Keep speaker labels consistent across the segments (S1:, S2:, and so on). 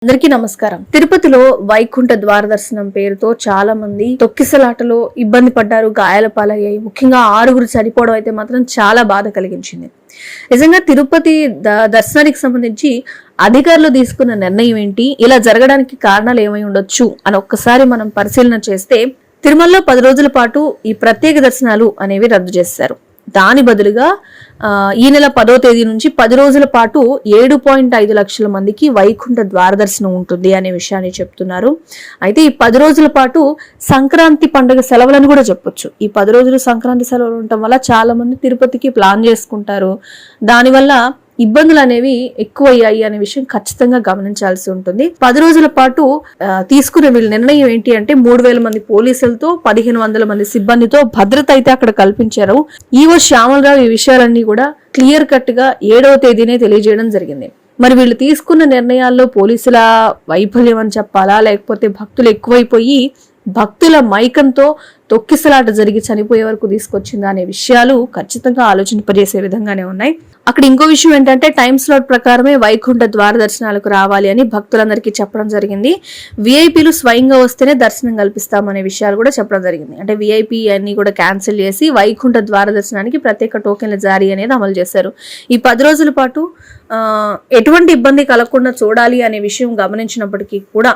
S1: అందరికీ నమస్కారం. తిరుపతిలో వైకుంఠ ద్వార దర్శనం పేరుతో చాలా మంది తొక్కిసలాటలో ఇబ్బంది పడ్డారు, గాయాల పాలయ్యాయి. ముఖ్యంగా 6 చనిపోవడం అయితే మాత్రం చాలా బాధ కలిగించింది. నిజంగా తిరుపతి దర్శనానికి సంబంధించి అధికారులు తీసుకున్న నిర్ణయం ఏంటి, ఇలా జరగడానికి కారణాలు ఏమై ఉండొచ్చు అని ఒక్కసారి మనం పరిశీలన చేస్తే, తిరుమలలో 10 రోజుల పాటు ఈ ప్రత్యేక దర్శనాలు అనేవి రద్దు చేశారు. దాని బదులుగా ఈ నెల 10వ తేదీ నుంచి 10 రోజుల పాటు 7.5 లక్షల మందికి వైకుంఠ ద్వార దర్శనం ఉంటుంది అనే విషయాన్ని చెప్తున్నారు. అయితే ఈ 10 రోజుల పాటు సంక్రాంతి పండుగ సెలవులను కూడా చెప్పొచ్చు. ఈ 10 రోజులు సంక్రాంతి సెలవులు ఉండటం వల్ల చాలా మంది తిరుపతికి ప్లాన్ చేసుకుంటారు. దానివల్ల ఇబ్బందులు అనేవి ఎక్కువయ్యాయి అనే విషయం ఖచ్చితంగా గమనించాల్సి ఉంటుంది. 10 రోజుల పాటు తీసుకునే వీళ్ళ నిర్ణయం ఏంటి అంటే 3000 మంది పోలీసులతో 1500 మంది సిబ్బందితో భద్రత అయితే అక్కడ కల్పించారు. ఈవో శ్యామలరావు ఈ విషయాలన్నీ కూడా క్లియర్ కట్ గా 7వ తేదీనే తెలియజేయడం జరిగింది. మరి వీళ్ళు తీసుకున్న నిర్ణయాల్లో పోలీసుల వైఫల్యం అని చెప్పాలా, లేకపోతే భక్తులు ఎక్కువైపోయి భక్తుల మైకంతో తొక్కిసలాట జరిగి చనిపోయే వరకు తీసుకొచ్చిందా అనే విషయాలు ఖచ్చితంగా ఆలోచింపజేసే విధంగానే ఉన్నాయి. అక్కడ ఇంకో విషయం ఏంటంటే టైం స్లాట్ ప్రకారమే వైకుంఠ ద్వార దర్శనాలకు రావాలి అని భక్తులందరికీ చెప్పడం జరిగింది. విఐపీలు స్వయంగా వస్తేనే దర్శనం కల్పిస్తామనే విషయాలు కూడా చెప్పడం జరిగింది. అంటే విఐపీ అన్ని కూడా క్యాన్సిల్ చేసి వైకుంఠ ద్వార దర్శనానికి ప్రత్యేక టోకెన్ల జారీ అనేది అమలు చేశారు. ఈ 10 రోజుల పాటు ఎటువంటి ఇబ్బంది కలగకుండా చూడాలి అనే విషయం గమనించినప్పటికీ కూడా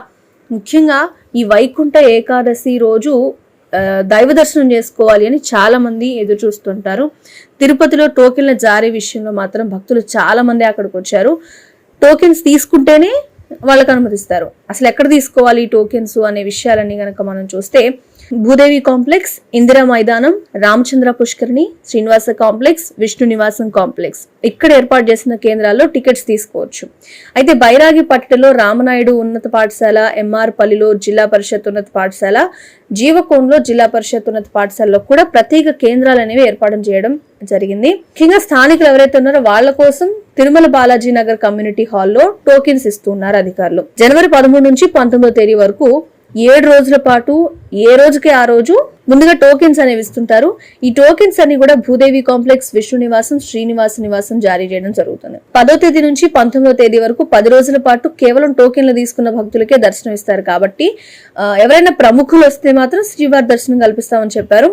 S1: ముఖ్యంగా ఈ వైకుంఠ ఏకాదశి రోజు దైవ దర్శనం చేసుకోవాలి అని చాలా మంది ఎదురు చూస్తుంటారు. తిరుపతిలో టోకెన్ల జారీ విషయంలో మాత్రం భక్తులు చాలా మంది అక్కడికి వచ్చారు. టోకెన్స్ తీసుకుంటేనే వాళ్ళకి అనుమతిస్తారు. అసలు ఎక్కడ తీసుకోవాలి ఈ టోకెన్స్ అనే విషయాలన్నీ కనుక మనం చూస్తే, భూదేవి కాంప్లెక్స్, ఇందిరా మైదానం, రామచంద్ర పుష్కరిణి, శ్రీనివాస కాంప్లెక్స్, విష్ణు నివాసం కాంప్లెక్స్ ఇక్కడ ఏర్పాటు చేసిన కేంద్రాల్లో టికెట్స్ తీసుకోవచ్చు. అయితే బైరాగిపట్టిలో రామనాయుడు ఉన్నత పాఠశాల, ఎంఆర్ పల్లిలో జిల్లా పరిషత్ ఉన్నత పాఠశాల, జీవకోన్లో జిల్లా పరిషత్ ఉన్నత పాఠశాలలో కూడా ప్రత్యేక కేంద్రాలు అనేవి ఏర్పాటు చేయడం జరిగింది. ముఖ్యంగా స్థానికులు ఎవరైతే ఉన్నారో వాళ్ళ కోసం తిరుమల బాలాజీ నగర్ కమ్యూనిటీ హాల్లో టోకెన్స్ ఇస్తున్నారు అధికారులు. జనవరి 13 నుంచి 19వ తేదీ వరకు 7 రోజుల పాటు ఏ రోజుకి ఆ రోజు ముందుగా టోకెన్స్ అనేవి ఇస్తుంటారు. ఈ టోకెన్స్ అన్ని కూడా భూదేవి కాంప్లెక్స్, విష్ణు నివాసం, శ్రీనివాస నివాసం జారీ చేయడం జరుగుతుంది. 10వ తేదీ నుంచి 19వ తేదీ వరకు 10 రోజుల పాటు కేవలం టోకెన్లు తీసుకున్న భక్తులకే దర్శనం ఇస్తారు. కాబట్టి ఎవరైనా ప్రముఖులు వస్తే మాత్రం శ్రీవారి దర్శనం కల్పిస్తామని చెప్పారు.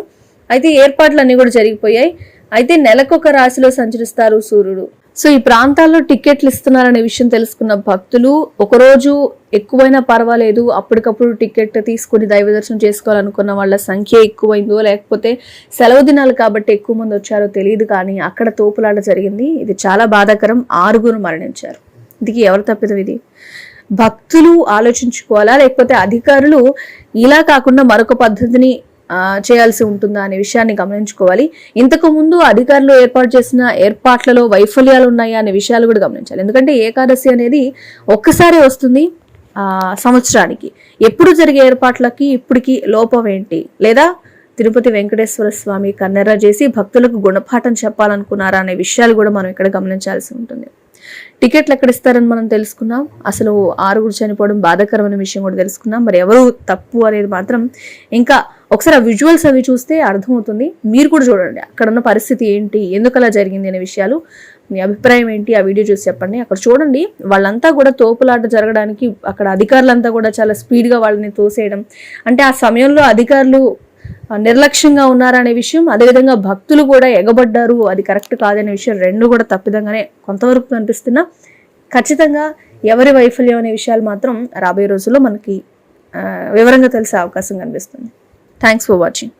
S1: అయితే ఏర్పాట్లు అన్ని కూడా జరిగిపోయాయి. అయితే నెలకొక రాశిలో సంచరిస్తారు సూర్యుడు. సో ఈ ప్రాంతాల్లో టికెట్లు ఇస్తున్నారనే విషయం తెలుసుకున్న భక్తులు ఒకరోజు ఎక్కువైనా పర్వాలేదు, అప్పటికప్పుడు టికెట్ తీసుకుని దైవ దర్శనం చేసుకోవాలనుకున్న వాళ్ళ సంఖ్య ఎక్కువైందో, లేకపోతే సెలవు దినాలు కాబట్టి ఎక్కువ మంది వచ్చారో తెలియదు, కానీ అక్కడ తోపులాట జరిగింది. ఇది చాలా బాధాకరం. 6 మరణించారు. ఇది ఎవరు తప్పిదం? ఇది భక్తులు ఆలోచించుకోవాలా, లేకపోతే అధికారులు ఇలా కాకుండా మరొక పద్ధతిని చేయాల్సి ఉంటుందా అనే విషయాన్ని గమనించుకోవాలి. ఇంతకు ముందు అధికారులు ఏర్పాటు చేసిన ఏర్పాట్లలో వైఫల్యాలు ఉన్నాయా అనే విషయాలు కూడా గమనించాలి. ఎందుకంటే ఏకాదశి అనేది ఒక్కసారి వస్తుంది సంవత్సరానికి. ఎప్పుడు జరిగే ఏర్పాట్లకి ఇప్పటికి లోపం ఏంటి? లేదా తిరుపతి వెంకటేశ్వర స్వామి కన్నెర్ర చేసి భక్తులకు గుణపాఠం చెప్పాలనుకున్నారా అనే విషయాలు కూడా మనం ఇక్కడ గమనించాల్సి ఉంటుంది. టికెట్లు ఎక్కడ ఇస్తారని మనం తెలుసుకున్నాం. అసలు 6 చనిపోవడం బాధాకరమైన విషయం కూడా తెలుసుకున్నాం. మరి ఎవరు తప్పు అనేది మాత్రం ఇంకా ఒకసారి ఆ విజువల్స్ అవి చూస్తే అర్థమవుతుంది. మీరు కూడా చూడండి అక్కడ ఉన్న పరిస్థితి ఏంటి, ఎందుకు అలా జరిగింది అనే విషయాలు. మీ అభిప్రాయం ఏంటి ఆ వీడియో చూసి చెప్పండి. అక్కడ చూడండి వాళ్ళంతా కూడా తోపులాట జరగడానికి అక్కడ అధికారులంతా కూడా చాలా స్పీడ్గా వాళ్ళని తోసేయడం, అంటే ఆ సమయంలో అధికారులు నిర్లక్ష్యంగా ఉన్నారనే విషయం, అదేవిధంగా భక్తులు కూడా ఎగబడ్డారు, అది కరెక్ట్ కాదనే విషయం రెండు కూడా తప్పిదంగానే కొంతవరకు కనిపిస్తున్నా. ఖచ్చితంగా ఎవరి వైఫల్యం అనే విషయాలు మాత్రం రాబోయే రోజుల్లో మనకి వివరంగా తెలిసే అవకాశం కనిపిస్తుంది. Thanks for watching.